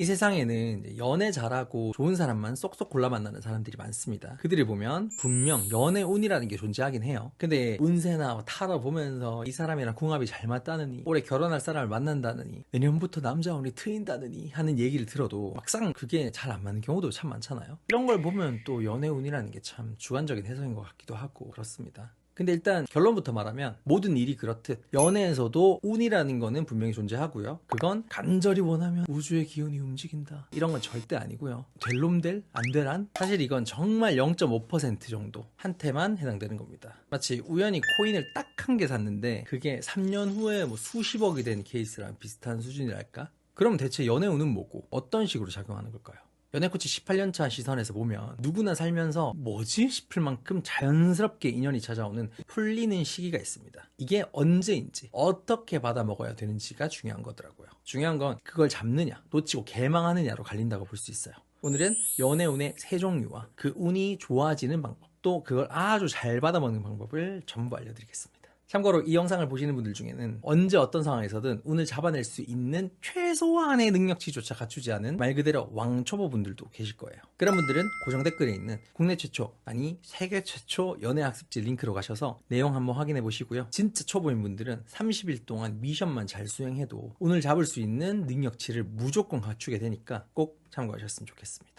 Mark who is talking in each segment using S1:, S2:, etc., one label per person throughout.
S1: 이 세상에는 이제 연애 잘하고 좋은 사람만 쏙쏙 골라 만나는 사람들이 많습니다. 그들을 보면 분명 연애 운이라는 게 존재하긴 해요. 근데 운세나 타로 보면서 이 사람이랑 궁합이 잘 맞다느니, 올해 결혼할 사람을 만난다느니, 내년부터 남자 운이 트인다느니 하는 얘기를 들어도 막상 그게 잘 안 맞는 경우도 참 많잖아요. 이런 걸 보면 또 연애 운이라는 게 참 주관적인 해석인 것 같기도 하고 그렇습니다. 근데 일단 결론부터 말하면 모든 일이 그렇듯 연애에서도 운이라는 거는 분명히 존재하고요. 그건 간절히 원하면 우주의 기운이 움직인다, 이런 건 절대 아니고요. 될 놈 될, 안 될안? 사실 이건 정말 0.5% 정도 한테만 해당되는 겁니다. 마치 우연히 코인을 딱 한 개 샀는데 그게 3년 후에 뭐 수십억이 된 케이스랑 비슷한 수준이랄까? 그럼 대체 연애 운은 뭐고 어떤 식으로 작용하는 걸까요? 연애코치 18년차 시선에서 보면 누구나 살면서 뭐지 싶을 만큼 자연스럽게 인연이 찾아오는 풀리는 시기가 있습니다. 이게 언제인지 어떻게 받아 먹어야 되는지가 중요한 거더라고요. 중요한 건 그걸 잡느냐 놓치고 개망하느냐로 갈린다고 볼 수 있어요. 오늘은 연애운의 세 종류와 그 운이 좋아지는 방법, 또 그걸 아주 잘 받아먹는 방법을 전부 알려드리겠습니다. 참고로 이 영상을 보시는 분들 중에는 언제 어떤 상황에서든 운을 잡아낼 수 있는 최소한의 능력치조차 갖추지 않은 말 그대로 왕초보 분들도 계실 거예요. 그런 분들은 고정 댓글에 있는 국내 최초, 아니 세계 최초 연애학습지 링크로 가셔서 내용 한번 확인해 보시고요. 진짜 초보인 분들은 30일 동안 미션만 잘 수행해도 운을 잡을 수 있는 능력치를 무조건 갖추게 되니까 꼭 참고하셨으면 좋겠습니다.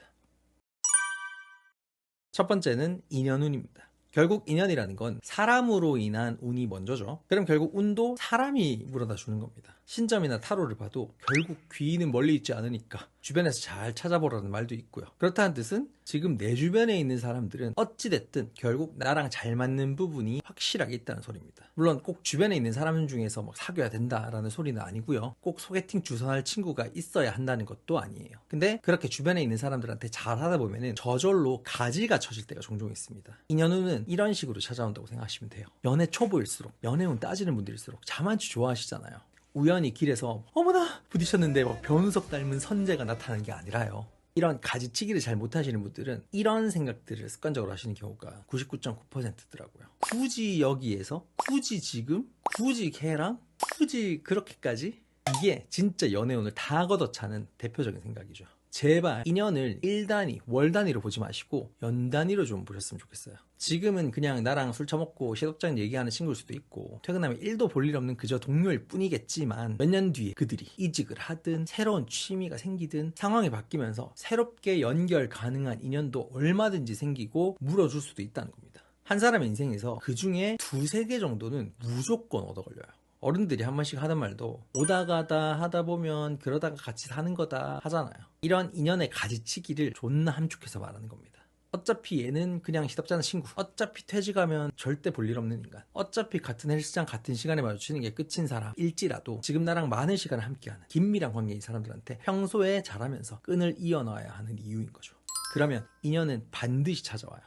S1: 첫 번째는 인연운입니다. 결국 인연이라는 건 사람으로 인한 운이 먼저죠. 그럼 결국 운도 사람이 물어다 주는 겁니다. 신점이나 타로를 봐도 결국 귀인은 멀리 있지 않으니까 주변에서 잘 찾아보라는 말도 있고요. 그렇다는 뜻은 지금 내 주변에 있는 사람들은 어찌됐든 결국 나랑 잘 맞는 부분이 확실하게 있다는 소리입니다. 물론 꼭 주변에 있는 사람 중에서 막 사귀어야 된다라는 소리는 아니고요. 꼭 소개팅 주선할 친구가 있어야 한다는 것도 아니에요. 근데 그렇게 주변에 있는 사람들한테 잘 하다 보면은 저절로 가지가 쳐질 때가 종종 있습니다. 인연운은 이런 식으로 찾아온다고 생각하시면 돼요. 연애 초보일수록, 연애운 따지는 분들일수록 자만추 좋아하시잖아요. 우연히 길에서 어머나 부딪혔는데 막 변우석 닮은 선재가 나타나는 게 아니라요. 이런 가지치기를 잘 못하시는 분들은 이런 생각들을 습관적으로 하시는 경우가 99.9%더라고요. 굳이 여기에서? 굳이 지금? 굳이 걔랑? 굳이 그렇게까지? 이게 진짜 연애운을 다 걷어차는 대표적인 생각이죠. 제발 인연을 일 단위, 월 단위로 보지 마시고 연 단위로 좀 보셨으면 좋겠어요. 지금은 그냥 나랑 술 처먹고 시덥잖은 얘기하는 친구일 수도 있고 퇴근하면 1도 볼 일 없는 그저 동료일 뿐이겠지만 몇 년 뒤에 그들이 이직을 하든 새로운 취미가 생기든 상황이 바뀌면서 새롭게 연결 가능한 인연도 얼마든지 생기고 물어줄 수도 있다는 겁니다. 한 사람의 인생에서 그 중에 두세 개 정도는 무조건 얻어 걸려요. 어른들이 한 번씩 하던 말도 오다 가다 하다 보면 그러다가 같이 사는 거다 하잖아요. 이런 인연의 가지치기를 존나 함축해서 말하는 겁니다. 어차피 얘는 그냥 시덥잖은 친구, 어차피 퇴직하면 절대 볼 일 없는 인간, 어차피 같은 헬스장 같은 시간에 마주치는 게 끝인 사람일지라도 지금 나랑 많은 시간을 함께하는 긴밀한 관계인 사람들한테 평소에 잘하면서 끈을 이어놔야 하는 이유인 거죠. 그러면 인연은 반드시 찾아와요.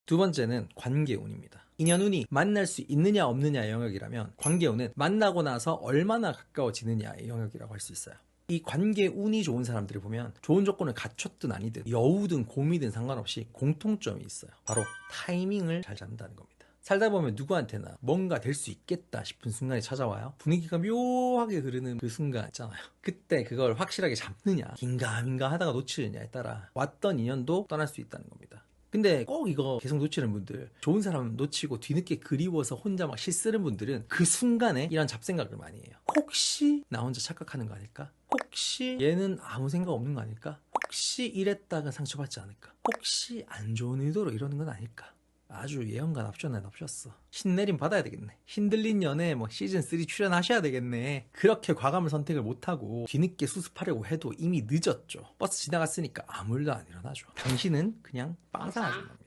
S1: 두 번째는 관계운입니다. 인연운이 만날 수 있느냐 없느냐의 영역이라면 관계운은 만나고 나서 얼마나 가까워지느냐의 영역이라고 할 수 있어요. 이 관계운이 좋은 사람들을 보면 좋은 조건을 갖췄든 아니든 여우든 곰이든 상관없이 공통점이 있어요. 바로 타이밍을 잘 잡는다는 겁니다. 살다 보면 누구한테나 뭔가 될 수 있겠다 싶은 순간이 찾아와요. 분위기가 묘하게 흐르는 그 순간 있잖아요. 그때 그걸 확실하게 잡느냐 긴가민가 하다가 놓치느냐에 따라 왔던 인연도 떠날 수 있다는 겁니다. 근데 꼭 이거 계속 놓치는 분들, 좋은 사람 놓치고 뒤늦게 그리워서 혼자 막 시쓰는 분들은 그 순간에 이런 잡생각을 많이 해요. 혹시 나 혼자 착각하는 거 아닐까? 혹시 얘는 아무 생각 없는 거 아닐까? 혹시 이랬다가 상처받지 않을까? 혹시 안 좋은 의도로 이러는 건 아닐까? 아주 예언가 납셨네 납셨어. 신내림 받아야 되겠네. 신들린 연애 뭐 시즌3 출연하셔야 되겠네. 그렇게 과감한 선택을 못하고 뒤늦게 수습하려고 해도 이미 늦었죠. 버스 지나갔으니까 아무 일도 안 일어나죠. 당신은 그냥 빵상하신 겁니다.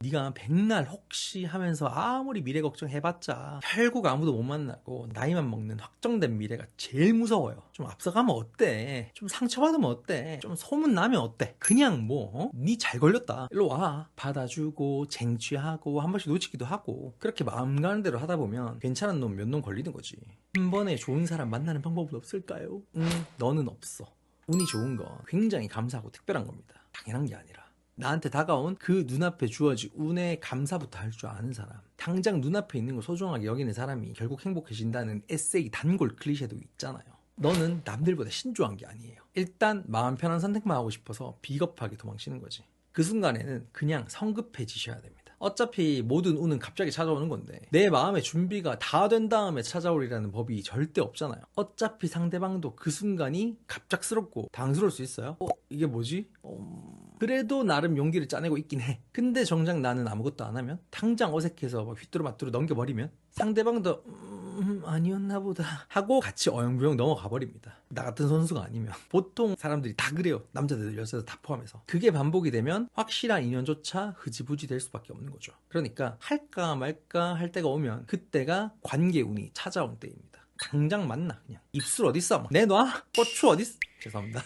S1: 네가 백날 혹시 하면서 아무리 미래 걱정해봤자 결국 아무도 못 만나고 나이만 먹는 확정된 미래가 제일 무서워요. 좀 앞서가면 어때? 좀 상처받으면 어때? 좀 소문나면 어때? 그냥 뭐 니 잘 걸렸다 일로 와 받아주고 쟁취하고 한 번씩 놓치기도 하고 그렇게 마음 가는 대로 하다 보면 괜찮은 놈 몇 놈 걸리는 거지. 한 번에 좋은 사람 만나는 방법은 없을까요? 너는 없어. 운이 좋은 건 굉장히 감사하고 특별한 겁니다. 당연한 게 아니라 나한테 다가온 그 눈앞에 주어진 운에 감사부터 할 줄 아는 사람, 당장 눈앞에 있는 걸 소중하게 여기는 사람이 결국 행복해진다는 에세이 단골 클리셰도 있잖아요. 너는 남들보다 신중한 게 아니에요. 일단 마음 편한 선택만 하고 싶어서 비겁하게 도망치는 거지. 그 순간에는 그냥 성급해지셔야 됩니다. 어차피 모든 운은 갑자기 찾아오는 건데 내 마음의 준비가 다 된 다음에 찾아오리라는 법이 절대 없잖아요. 어차피 상대방도 그 순간이 갑작스럽고 당스러울 수 있어요. 이게 뭐지? 그래도 나름 용기를 짜내고 있긴 해. 근데 정작 나는 아무것도 안 하면, 당장 어색해서 막 휘뚜루마뚜루 넘겨버리면 상대방도 아니었나 보다 하고 같이 어영부영 넘어가 버립니다. 나 같은 선수가 아니면. 보통 사람들이 다 그래요. 남자들 여자들 다 포함해서. 그게 반복이 되면 확실한 인연조차 흐지부지 될 수밖에 없는 거죠. 그러니까 할까 말까 할 때가 오면 그때가 관계운이 찾아온 때입니다. 당장 만나. 그냥 입술 어딨어? 내놔? 고추 어딨어? 죄송합니다.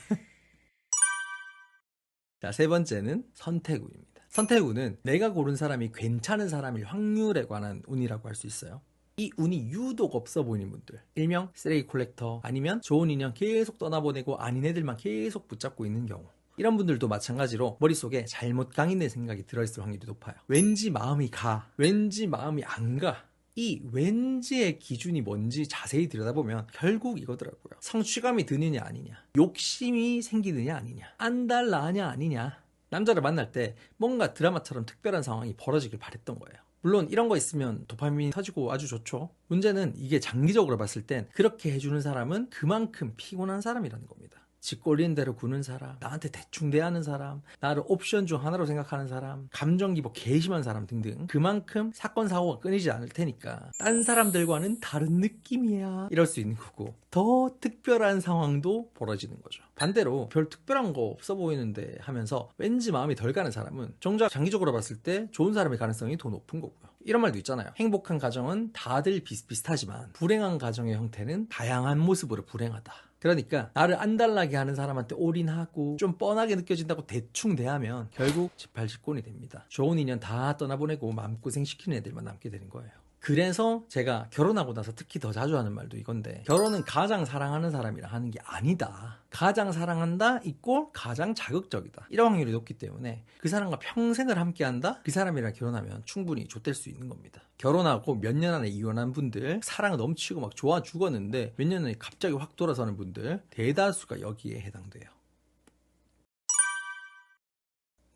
S1: 자, 세 번째는 선택운입니다. 선택운은 내가 고른 사람이 괜찮은 사람일 확률에 관한 운이라고 할 수 있어요. 이 운이 유독 없어 보이는 분들, 일명 쓰레기 콜렉터, 아니면 좋은 인연 계속 떠나보내고 아닌 애들만 계속 붙잡고 있는 경우, 이런 분들도 마찬가지로 머릿속에 잘못 강인된 생각이 들어있을 확률이 높아요. 왠지 마음이 가, 왠지 마음이 안 가. 이 왠지의 기준이 뭔지 자세히 들여다보면 결국 이거더라고요. 성취감이 드느냐 아니냐, 욕심이 생기느냐 아니냐, 안달나냐 아니냐. 남자를 만날 때 뭔가 드라마처럼 특별한 상황이 벌어지길 바랬던 거예요. 물론 이런 거 있으면 도파민이 터지고 아주 좋죠. 문제는 이게 장기적으로 봤을 땐 그렇게 해주는 사람은 그만큼 피곤한 사람이라는 겁니다. 지 꼴리는 대로 구는 사람, 나한테 대충 대하는 사람, 나를 옵션 중 하나로 생각하는 사람, 감정기복 개심한 사람 등등, 그만큼 사건 사고가 끊이지 않을 테니까 딴 사람들과는 다른 느낌이야 이럴 수 있는 거고, 더 특별한 상황도 벌어지는 거죠. 반대로 별 특별한 거 없어 보이는데 하면서 왠지 마음이 덜 가는 사람은 정작 장기적으로 봤을 때 좋은 사람의 가능성이 더 높은 거고요. 이런 말도 있잖아요. 행복한 가정은 다들 비슷비슷하지만 불행한 가정의 형태는 다양한 모습으로 불행하다. 그러니까 나를 안달나게 하는 사람한테 올인하고 좀 뻔하게 느껴진다고 대충 대하면 결국 지팔직곤이 됩니다. 좋은 인연 다 떠나보내고 마음고생시키는 애들만 남게 되는 거예요. 그래서 제가 결혼하고 나서 특히 더 자주 하는 말도 이건데, 결혼은 가장 사랑하는 사람이랑 하는 게 아니다. 가장 사랑한다 이꼴 가장 자극적이다. 이런 확률이 높기 때문에 그 사람과 평생을 함께한다? 그 사람이랑 결혼하면 충분히 좆될 수 있는 겁니다. 결혼하고 몇 년 안에 이혼한 분들, 사랑 넘치고 막 좋아 죽었는데 몇 년 안에 갑자기 확 돌아서는 분들, 대다수가 여기에 해당돼요.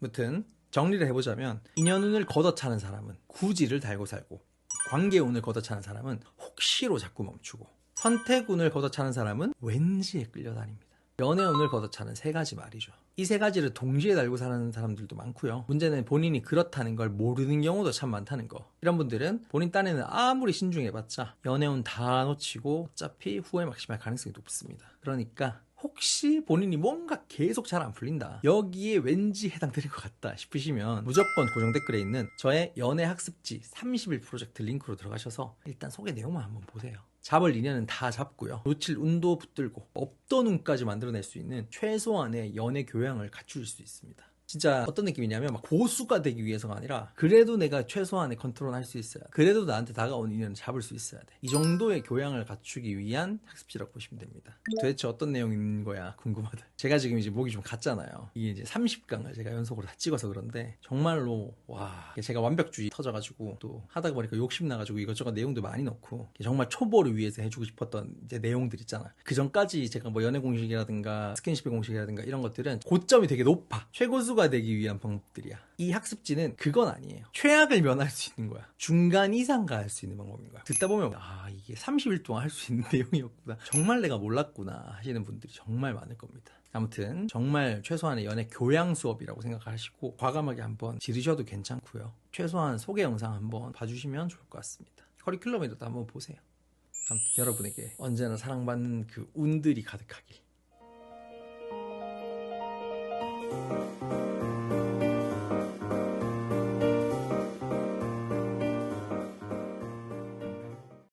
S1: 아무튼 정리를 해보자면, 인연운을 걷어차는 사람은 구지를 달고 살고, 관계운을 걷어차는 사람은 혹시로 자꾸 멈추고, 선택운을 걷어차는 사람은 왠지에 끌려다닙니다. 연애운을 걷어차는 세 가지 말이죠. 이 세 가지를 동시에 달고 사는 사람들도 많고요. 문제는 본인이 그렇다는 걸 모르는 경우도 참 많다는 거. 이런 분들은 본인 딴에는 아무리 신중해봤자 연애운 다 놓치고 어차피 후회 막심할 가능성이 높습니다. 그러니까 혹시 본인이 뭔가 계속 잘 안 풀린다, 여기에 왠지 해당될 것 같다 싶으시면 무조건 고정 댓글에 있는 저의 연애 학습지 30일 프로젝트 링크로 들어가셔서 일단 소개 내용만 한번 보세요. 잡을 인연은 다 잡고요, 놓칠 운도 붙들고 없던 운까지 만들어낼 수 있는 최소한의 연애 교양을 갖출 수 있습니다. 진짜 어떤 느낌이냐면 막 고수가 되기 위해서가 아니라 그래도 내가 최소한의 컨트롤 할 수 있어야 돼. 그래도 나한테 다가온 인연을 잡을 수 있어야 돼. 이 정도의 교양을 갖추기 위한 학습지라고 보시면 됩니다. 도대체 어떤 내용인 거야 궁금하다. 제가 지금 이제 목이 좀 갔잖아요. 이게 이제 30강을 제가 연속으로 다 찍어서 그런데 정말로 와, 제가 완벽주의 터져가지고 또 하다 보니까 욕심 나가지고 이것저것 내용도 많이 넣고, 정말 초보를 위해서 해주고 싶었던 이제 내용들 있잖아요. 그 전까지 제가 뭐 연애 공식이라든가 스킨십의 공식이라든가 이런 것들은 고점이 되게 높아. 최고수가 되기 위한 방법들이야. 이 학습지는 그건 아니에요. 최악을 면할 수 있는 거야. 중간 이상 갈 수 있는 방법인 거야. 듣다 보면 이게 30일 동안 할 수 있는 내용이었구나, 정말 내가 몰랐구나 하시는 분들이 정말 많을 겁니다. 아무튼 정말 최소한의 연애 교양 수업이라고 생각하시고 과감하게 한번 지르셔도 괜찮고요. 최소한 소개 영상 한번 봐주시면 좋을 것 같습니다. 커리큘럼에도 한번 보세요. 아무튼 여러분에게 언제나 사랑받는 그 운들이 가득하길.